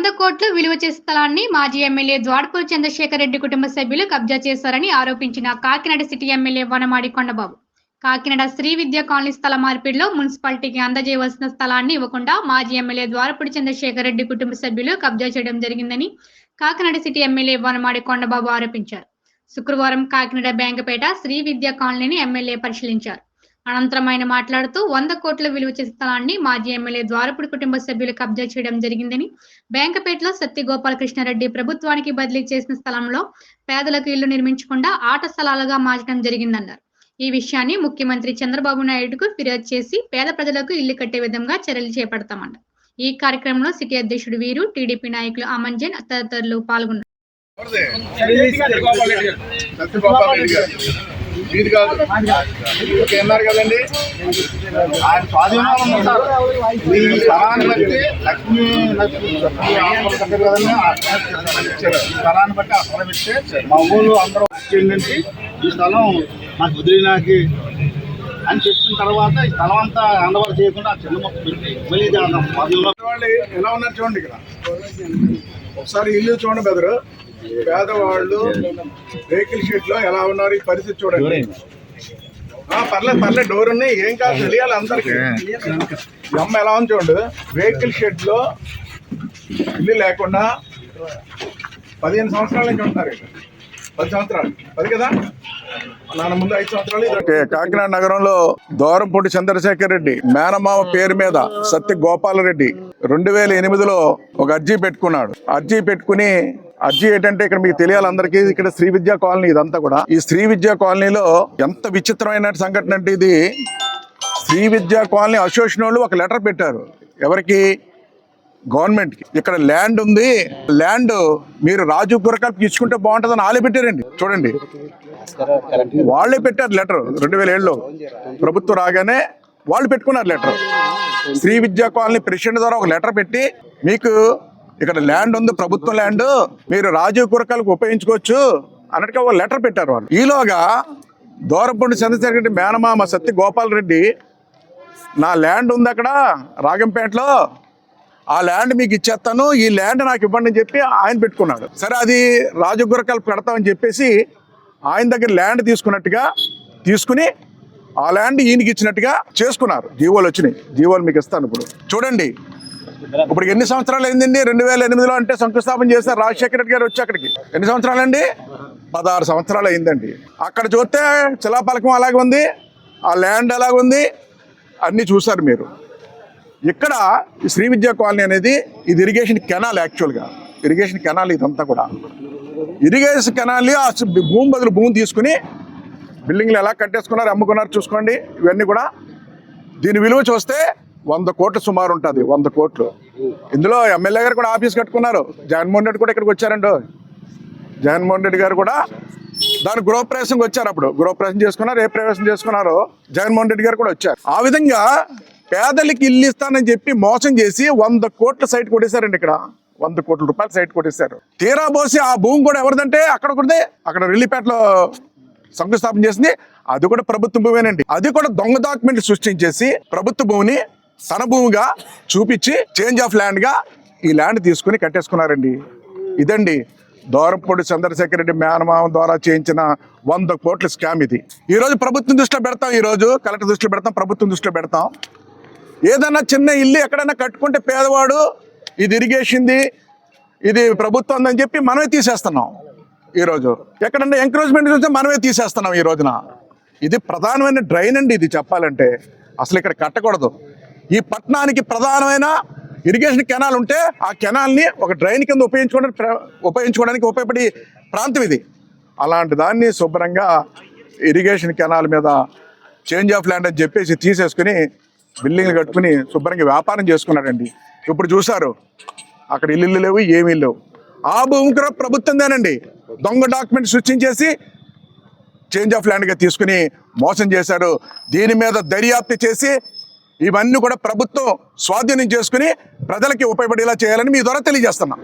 100 కోట్లు విలువ చేసే స్థలాన్ని మాజీ ఎమ్మెల్యే ద్వారపూడి చంద్రశేఖర్ రెడ్డి కుటుంబ సభ్యులు కబ్జా చేశారని ఆరోపించిన కాకినాడ సిటీ ఎమ్మెల్యే వనమాడి కొండబాబు కాకినాడ శ్రీ విద్యా కాలనీ స్థల మార్పిడిలో మున్సిపాలిటీకి అందజేయవలసిన స్థలాన్ని ఇవ్వకుండా మాజీ ఎమ్మెల్యే ద్వారపూడి చంద్రశేఖర్ రెడ్డి కుటుంబ సభ్యులు కబ్జా చేయడం జరిగిందని కాకినాడ సిటీ ఎమ్మెల్యే వనమాడి కొండబాబు ఆరోపించారు. శుక్రవారం కాకినాడ బ్యాంకుపేట శ్రీ విద్యా కాలనీని ఎమ్మెల్యే పరిశీలించారు. అనంతరం ఆయన మాట్లాడుతూ 100 కోట్ల విలువ చేసే స్థలాన్ని మాజీ ఎమ్మెల్యే ద్వారపూడి కుటుంబ సభ్యులు కబ్జా చేయడం జరిగిందని, బ్యాంకుపేటలో సత్యగోపాలకృష్ణారెడ్డి ప్రభుత్వానికి బదిలీ చేసిన స్థలంలో పేదలకు ఇల్లు నిర్మించకుండా ఆట స్థలాలుగా మార్చడం జరిగిందన్నారు. ఈ విషయాన్ని ముఖ్యమంత్రి చంద్రబాబు నాయుడుకు ఫిర్యాదు చేసి పేద ప్రజలకు ఇల్లు కట్టే విధంగా చర్యలు చేపడతామన్నారు. ఈ కార్యక్రమంలో సిటీ అధ్యక్షుడు వీరు, టీడీపీ నాయకులు అమన్జన్ తదితరులు పాల్గొన్నారు. ఇది కాదు అన్నారు కదండి, ఆయన స్వాధీనంలో ఉంటారు. ఈ స్థలాన్ని బట్టి లక్ష్మీ స్థలాన్ని బట్టి ఆ స్థలం ఇస్తే మా ఊళ్ళో అందరూ ఏంటంటే ఈ స్థలం నాకు వదిలినాకి అని చెప్పిన తర్వాత ఈ స్థలం అంతా అందవారు చేయకుండా ఆ చిన్న మొక్క పెట్టి మళ్ళీ స్వాధీనంలో వాళ్ళు ఎలా ఉన్నారు చూడండి. ఇక్కడ ఒకసారి ఇల్లు చూడండి బెదరు, పేదవాళ్ళు వెహికల్ షెడ్ లో ఎలా ఉన్నారు ఈ పరిస్థితి చూడండి. పర్లేదు డోర్ ఉన్నాయి, ఏం కాదు తెలియాలి అందరికి. అమ్మ ఎలా ఉంది చూడండి, వెహికల్ షెడ్ లో ఇల్లు లేకుండా 15 సంవత్సరాల నుంచి ఉంటున్నారు. 10 సంవత్సరాలు 10 కదా, నాన్న ముందు 5 సంవత్సరాలు. కాకినాడ నగరంలో ద్వారపూడి చంద్రశేఖర్ రెడ్డి మేనమామ పేరు మీద సత్య గోపాలరెడ్డి 2008లో ఒక అర్జీ పెట్టుకున్నాడు. అర్జీ పెట్టుకుని అర్జీ ఏంటంటే ఇక్కడ మీకు తెలియాలి అందరికీ, ఇక్కడ శ్రీ విద్యా కాలనీ ఇదంతా కూడా. ఈ శ్రీ విద్యా కాలనీలో ఎంత విచిత్రమైన సంఘటన అంటే, ఇది శ్రీ విద్యా కాలనీ అసోసియేషన్ వాళ్ళు ఒక లెటర్ పెట్టారు. ఎవరికి? గవర్నమెంట్ కి. ఇక్కడ ల్యాండ్ ఉంది, ల్యాండ్ మీరు రాజు గురకాలకు ఇచ్చుకుంటే బాగుంటుందని వాళ్ళే పెట్టారండి. చూడండి, వాళ్ళే పెట్టారు లెటర్. 2007లో ప్రభుత్వం రాగానే వాళ్ళు పెట్టుకున్నారు లెటర్. శ్రీ విద్యా కాలనీ ప్రెసిడెంట్ ద్వారా ఒక లెటర్ పెట్టి, మీకు ఇక్కడ ల్యాండ్ ఉంది, ప్రభుత్వం ల్యాండ్, మీరు రాజీవ్ కురకాలకు ఉపయోగించుకోవచ్చు అన్నట్టుగా ఒక లెటర్ పెట్టారు వాళ్ళు. ఈలోగా ద్వారపూడి చంద్రశేఖర్ రెడ్డి మేనమామ సత్య గోపాల్ రెడ్డి, నా ల్యాండ్ ఉంది అక్కడ రాగంపేటలో, ఆ ల్యాండ్ మీకు ఇచ్చేస్తాను, ఈ ల్యాండ్ నాకు ఇవ్వండి అని చెప్పి ఆయన పెట్టుకున్నాడు. సరే, అది రాజు గురకాలు పెడతామని చెప్పేసి ఆయన దగ్గర ల్యాండ్ తీసుకుని ఆ ల్యాండ్ ఈయనకి ఇచ్చినట్టుగా చేసుకున్నారు. జీవోలు వచ్చినాయి, జీవోలు మీకు ఇస్తాను. ఇప్పుడు చూడండి, ఇప్పుడు ఎన్ని సంవత్సరాలు అయిందండి? 2008లో అంటే శంకుస్థాపన చేశారు రాజశేఖర రెడ్డి గారు వచ్చి అక్కడికి. ఎన్ని సంవత్సరాలండి? 16 సంవత్సరాలు అయిందండి. అక్కడ చూస్తే శిలాపలకం అలాగే ఉంది, ఆ ల్యాండ్ అలాగుంది, అన్నీ చూసారు మీరు. ఇక్కడ శ్రీ విద్యా కాలనీ అనేది ఇది ఇరిగేషన్ కెనాల్. యాక్చువల్గా ఇరిగేషన్ కెనాల్ ఇదంతా కూడా. ఇరిగేషన్ కెనాల్ ఆ భూమి బదులు భూమి తీసుకుని బిల్డింగ్లు ఎలా కట్టేసుకున్నారు, అమ్ముకున్నారు చూసుకోండి. ఇవన్నీ కూడా దీని విలువ చూస్తే 100 కోట్లు సుమారు ఉంటుంది. 100 కోట్లు. ఇందులో ఎమ్మెల్యే గారు కూడా ఆఫీస్ కట్టుకున్నారు. జగన్మోహన్ రెడ్డి కూడా ఇక్కడికి వచ్చారండి. జగన్మోహన్ రెడ్డి గారు కూడా దాని గృహప్రవేశంకి వచ్చారు. అప్పుడు గృహప్రవేశం చేసుకున్నారు. ఏ ప్రవేశం చేసుకున్నారో జగన్మోహన్ రెడ్డి గారు కూడా వచ్చారు. ఆ విధంగా పేదలకి ఇల్లు ఇస్తానని చెప్పి మోసం చేసి 100 కోట్ల సైట్ కొట్టేశారండి. ఇక్కడ 100 కోట్ల రూపాయల సైట్ కొట్టేశారు. తీరా పోసి ఆ భూమి కూడా ఎవరిదంటే అక్కడ రిల్లిపేటలో శంకుస్థాపన చేసింది, అది కూడా ప్రభుత్వ భూమేనండి. అది కూడా దొంగ డాక్యుమెంట్ సృష్టించేసి ప్రభుత్వ భూమిని తన భూమిగా చూపించి చేంజ్ ఆఫ్ ల్యాండ్ గా ఈ ల్యాండ్ తీసుకుని కట్టేసుకున్నారండి. ఇదండి ద్వారపూడి చంద్రశేఖర్ రెడ్డి మేనమామ ద్వారా చేయించిన 100 కోట్ల స్కామ్ ఇది. ఈ రోజు ప్రభుత్వం దృష్టిలో పెడతాం, ఈ రోజు కలెక్టర్ దృష్టిలో పెడతాం, ప్రభుత్వం దృష్టిలో పెడతాం. ఏదైనా చిన్న ఇల్లు ఎక్కడైనా కట్టుకుంటే పేదవాడు ఇది ఇరిగేషన్ది, ఇది ప్రభుత్వం అని చెప్పి మనమే తీసేస్తున్నాం. ఈరోజు ఎక్కడన్నా ఎంకరేజ్మెంట్ చూస్తే మనమే తీసేస్తున్నాం ఈ రోజున. ఇది ప్రధానమైన డ్రైన్ అండి. ఇది చెప్పాలంటే అసలు ఇక్కడ కట్టకూడదు. ఈ పట్టణానికి ప్రధానమైన ఇరిగేషన్ కెనాల్ ఉంటే ఆ కెనాల్ని ఒక డ్రైన్ కింద ఉపయోగించుకోవడానికి ఉపయోగపడే ప్రాంతం ఇది. అలాంటి దాన్ని శుభ్రంగా ఇరిగేషన్ కెనాల్ మీద చేంజ్ ఆఫ్ ల్యాండ్ అని చెప్పేసి తీసేసుకుని బిల్డింగ్లు కట్టుకుని శుభ్రంగా వ్యాపారం చేసుకున్నాడండి. ఇప్పుడు చూసారు, అక్కడ ఇల్లు లేవు, ఏమీ లేవు. ఆ భూమి కూడా ప్రభుత్వందేనండి. దొంగ డాక్యుమెంట్ సృష్టించేసి చేంజ్ ఆఫ్ ల్యాండ్గా తీసుకుని మోసం చేశారు. దీని మీద దర్యాప్తు చేసి ఇవన్నీ కూడా ప్రభుత్వం స్వాధీనం చేసుకుని ప్రజలకి ఉపయోగపడేలా చేయాలని మీ ద్వారా తెలియజేస్తున్నాం.